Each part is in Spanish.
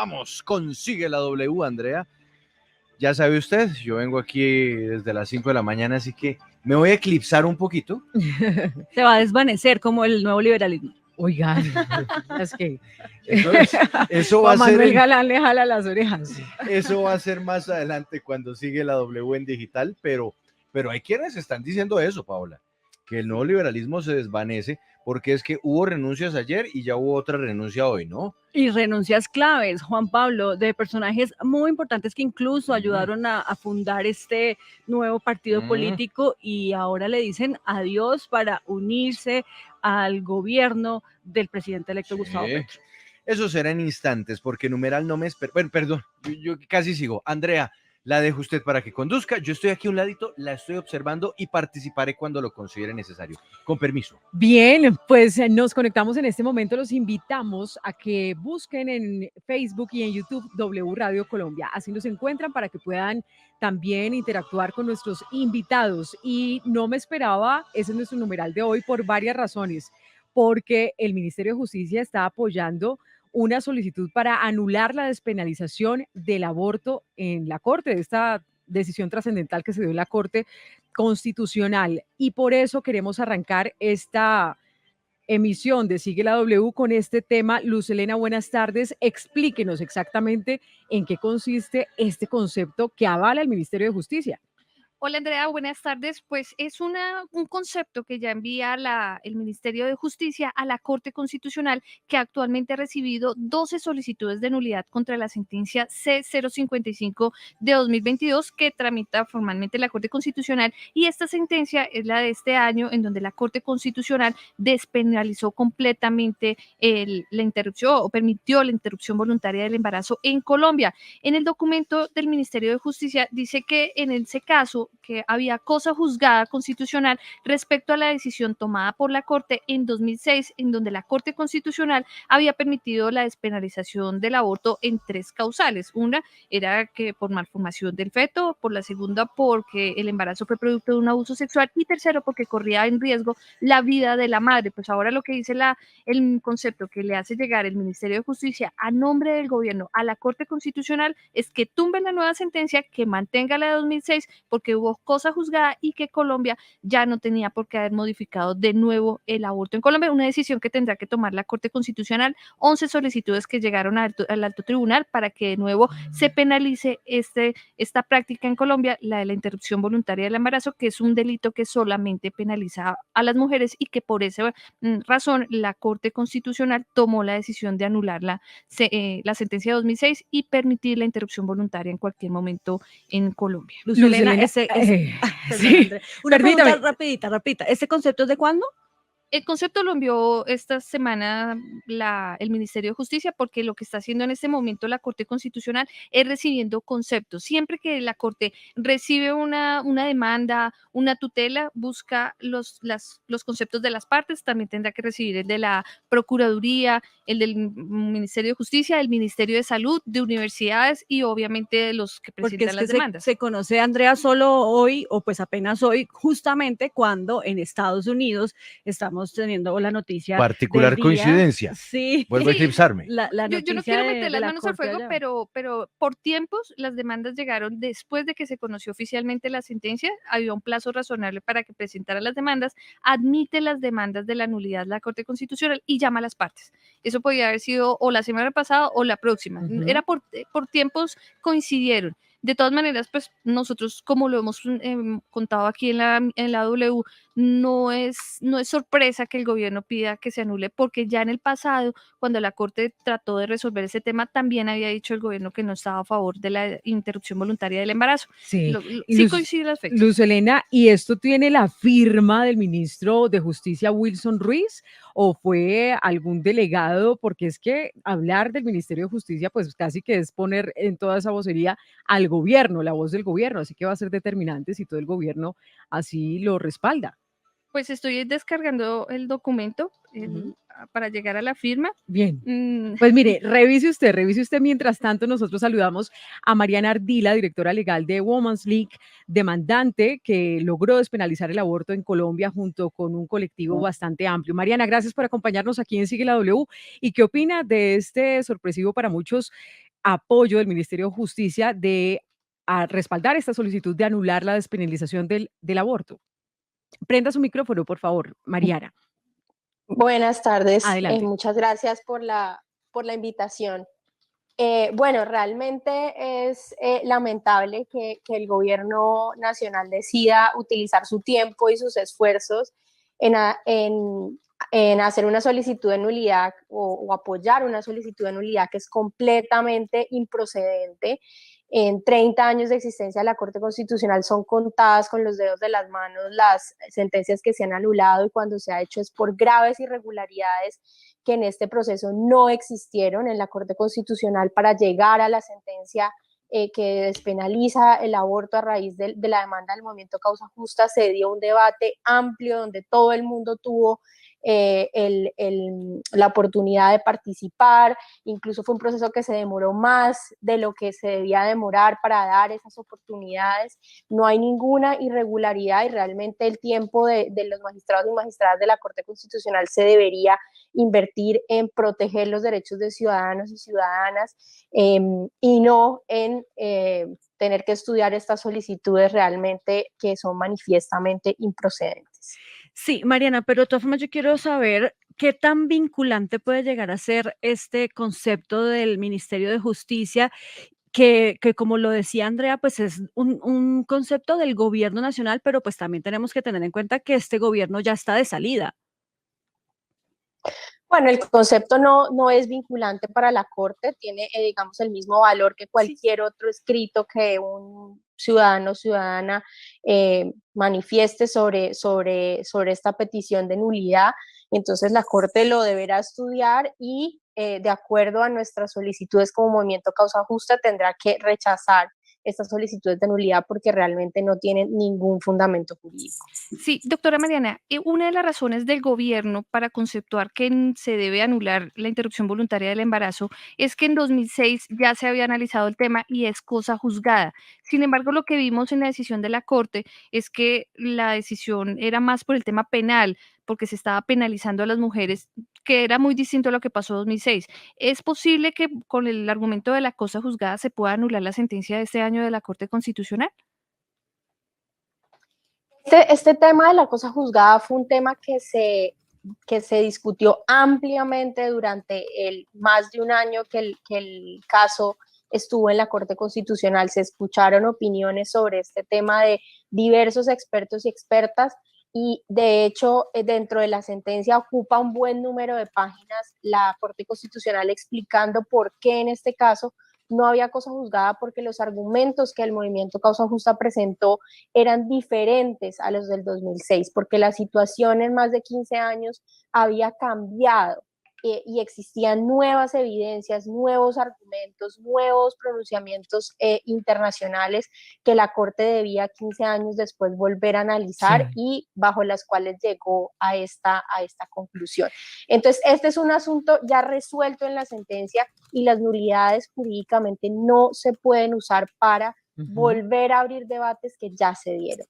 Vamos, consigue la W, Andrea. Ya sabe usted, yo vengo aquí desde las 5 de la mañana, así que me voy a eclipsar un poquito. Se va a desvanecer como el nuevo liberalismo. Oigan, es que Eso va a Juan ser Manuel Galán le jala las orejas. eso va a ser más adelante cuando sigue la W en digital, pero hay quienes están diciendo eso, Paola, que el nuevo liberalismo se desvanece porque es que hubo renuncias ayer y ya hubo otra renuncia hoy, ¿no? Y renuncias claves, Juan Pablo, de personajes muy importantes que incluso ayudaron a fundar este nuevo partido político y ahora le dicen adiós para unirse al gobierno del presidente electo Gustavo Petro. Eso será en instantes, porque numeral no me espera. Bueno, perdón, yo casi sigo. Andrea, la dejo usted para que conduzca. Yo estoy aquí a un ladito, la estoy observando y participaré cuando lo considere necesario. Con permiso. Bien, pues nos conectamos en este momento. Los invitamos a que busquen en Facebook y en YouTube W Radio Colombia. Así nos encuentran para que puedan también interactuar con nuestros invitados. Y no me esperaba, ese es nuestro numeral de hoy, por varias razones. Porque el Ministerio de Justicia está apoyando una solicitud para anular la despenalización del aborto en la Corte, de esta decisión trascendental que se dio en la Corte Constitucional. Y por eso queremos arrancar esta emisión de Sigue la W con este tema. Luz Helena, buenas tardes. Explíquenos exactamente en qué consiste este concepto que avala el Ministerio de Justicia. Hola Andrea, buenas tardes. Pues es un concepto que ya envía el Ministerio de Justicia a la Corte Constitucional, que actualmente ha recibido 12 solicitudes de nulidad contra la sentencia C055 de 2022 que tramita formalmente la Corte Constitucional, y esta sentencia es la de este año, en donde la Corte Constitucional despenalizó completamente la interrupción o permitió la interrupción voluntaria del embarazo en Colombia. En el documento del Ministerio de Justicia dice que en ese caso que había cosa juzgada constitucional respecto a la decisión tomada por la Corte en 2006, en donde la Corte Constitucional había permitido la despenalización del aborto en 3 causales. Una era que por malformación del feto, por la segunda porque el embarazo fue producto de un abuso sexual, y tercero porque corría en riesgo la vida de la madre. Pues ahora lo que dice el concepto que le hace llegar el Ministerio de Justicia a nombre del gobierno a la Corte Constitucional es que tumben la nueva sentencia, que mantenga la de 2006 porque hubo cosa juzgada, y que Colombia ya no tenía por qué haber modificado de nuevo el aborto en Colombia, una decisión que tendrá que tomar la Corte Constitucional. 11 solicitudes que llegaron al alto tribunal para que de nuevo se penalice esta práctica en Colombia, la de la interrupción voluntaria del embarazo, que es un delito que solamente penaliza a las mujeres, y que por esa razón la Corte Constitucional tomó la decisión de anular la sentencia de 2006 y permitir la interrupción voluntaria en cualquier momento en Colombia. Luz Helena, sí, una permítame. pregunta rapidita. ¿Este concepto es de cuándo? El concepto lo envió esta semana el Ministerio de Justicia, porque lo que está haciendo en este momento la Corte Constitucional es recibiendo conceptos. Siempre que la Corte recibe una demanda, una tutela, busca los conceptos de las partes. También tendrá que recibir el de la Procuraduría, el del Ministerio de Justicia, el Ministerio de Salud, de universidades y obviamente de los que presentan las demandas. Se conoce, Andrea, solo hoy, o pues apenas hoy, justamente cuando en Estados Unidos estamos teniendo la noticia. Particular coincidencia. Sí. Vuelvo a eclipsarme. Yo no quiero meter las manos al fuego, pero por tiempos las demandas llegaron después de que se conoció oficialmente la sentencia. Había un plazo razonable para que presentara las demandas, admite las demandas de la nulidad la Corte Constitucional y llama a las partes. Eso podía haber sido o la semana pasada o la próxima. Era por tiempos, coincidieron. De todas maneras, pues nosotros, como lo hemos contado aquí en la W, no es sorpresa que el gobierno pida que se anule, porque ya en el pasado, cuando la Corte trató de resolver ese tema, también había dicho el gobierno que no estaba a favor de la interrupción voluntaria del embarazo. Sí, sí coinciden las fechas. Luz Helena, ¿y esto tiene la firma del ministro de Justicia, Wilson Ruiz, o fue algún delegado? Porque es que hablar del Ministerio de Justicia, pues casi que es poner en toda esa vocería al gobierno, la voz del gobierno, así que va a ser determinante si todo el gobierno así lo respalda. Pues estoy descargando el documento para llegar a la firma. Bien, pues mire, revise usted. Mientras tanto, nosotros saludamos a Mariana Ardila, directora legal de Women's League, demandante que logró despenalizar el aborto en Colombia junto con un colectivo bastante amplio. Mariana, gracias por acompañarnos aquí en Sigue la W. ¿Y qué opina de este sorpresivo para muchos apoyo del Ministerio de Justicia a respaldar esta solicitud de anular la despenalización del aborto. Prenda su micrófono, por favor, Mariana. Buenas tardes, Adelante. muchas gracias por la invitación. Bueno, realmente es lamentable que el gobierno nacional decida utilizar su tiempo y sus esfuerzos en hacer una solicitud de nulidad o apoyar una solicitud de nulidad que es completamente improcedente. En 30 años de existencia de la Corte Constitucional son contadas con los dedos de las manos las sentencias que se han anulado, y cuando se ha hecho es por graves irregularidades que en este proceso no existieron en la Corte Constitucional para llegar a la sentencia que despenaliza el aborto a raíz de la demanda del movimiento Causa Justa. Se dio un debate amplio donde todo el mundo tuvo la oportunidad de participar. Incluso fue un proceso que se demoró más de lo que se debía demorar para dar esas oportunidades. No hay ninguna irregularidad, y realmente el tiempo de los magistrados y magistradas de la Corte Constitucional se debería invertir en proteger los derechos de ciudadanos y ciudadanas, y no en tener que estudiar estas solicitudes realmente que son manifiestamente improcedentes. Sí, Mariana, pero de todas formas yo quiero saber qué tan vinculante puede llegar a ser este concepto del Ministerio de Justicia, que como lo decía Andrea, pues es un concepto del gobierno nacional, pero pues también tenemos que tener en cuenta que este gobierno ya está de salida. Bueno, el concepto no es vinculante para la Corte, tiene, digamos, el mismo valor que cualquier otro escrito que un ciudadano o ciudadana manifieste sobre esta petición de nulidad. Entonces la Corte lo deberá estudiar y, de acuerdo a nuestras solicitudes como Movimiento Causa Justa, tendrá que rechazar estas solicitudes de nulidad porque realmente no tienen ningún fundamento jurídico. Sí, doctora Mariana, una de las razones del gobierno para conceptuar que se debe anular la interrupción voluntaria del embarazo es que en 2006 ya se había analizado el tema y es cosa juzgada. Sin embargo, lo que vimos en la decisión de la Corte es que la decisión era más por el tema penal, porque se estaba penalizando a las mujeres, que era muy distinto a lo que pasó en 2006. ¿Es posible que con el argumento de la cosa juzgada se pueda anular la sentencia de este año de la Corte Constitucional? Este tema de la cosa juzgada fue un tema que se discutió ampliamente durante más de un año que el caso estuvo en la Corte Constitucional. Se escucharon opiniones sobre este tema de diversos expertos y expertas, y de hecho dentro de la sentencia ocupa un buen número de páginas la Corte Constitucional explicando por qué en este caso no había cosa juzgada, porque los argumentos que el movimiento Causa Justa presentó eran diferentes a los del 2006, porque la situación en más de 15 años había cambiado, y existían nuevas evidencias, nuevos argumentos, nuevos pronunciamientos internacionales que la Corte debía 15 años después volver a analizar, sí, y bajo las cuales llegó a esta conclusión. Entonces, este es un asunto ya resuelto en la sentencia, y las nulidades jurídicamente no se pueden usar para volver a abrir debates que ya se dieron.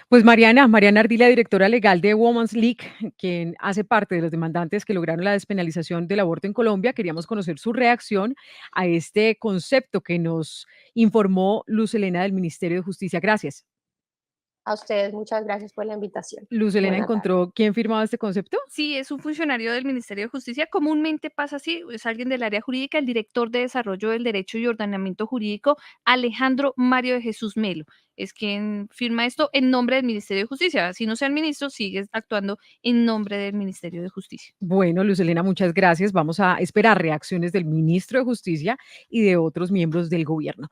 Pues Mariana Ardila, directora legal de Women's League, quien hace parte de los demandantes que lograron la despenalización del aborto en Colombia, queríamos conocer su reacción a este concepto que nos informó Luz Helena del Ministerio de Justicia. Gracias. A ustedes, muchas gracias por la invitación. Luz Helena, ¿encontró quién firmaba este concepto? Sí, es un funcionario del Ministerio de Justicia. Comúnmente pasa así, es alguien del área jurídica, el director de Desarrollo del Derecho y Ordenamiento Jurídico, Alejandro Mario de Jesús Melo. Es quien firma esto en nombre del Ministerio de Justicia. Si no sea el ministro, sigue actuando en nombre del Ministerio de Justicia. Bueno, Luz Helena, muchas gracias. Vamos a esperar reacciones del ministro de Justicia y de otros miembros del gobierno.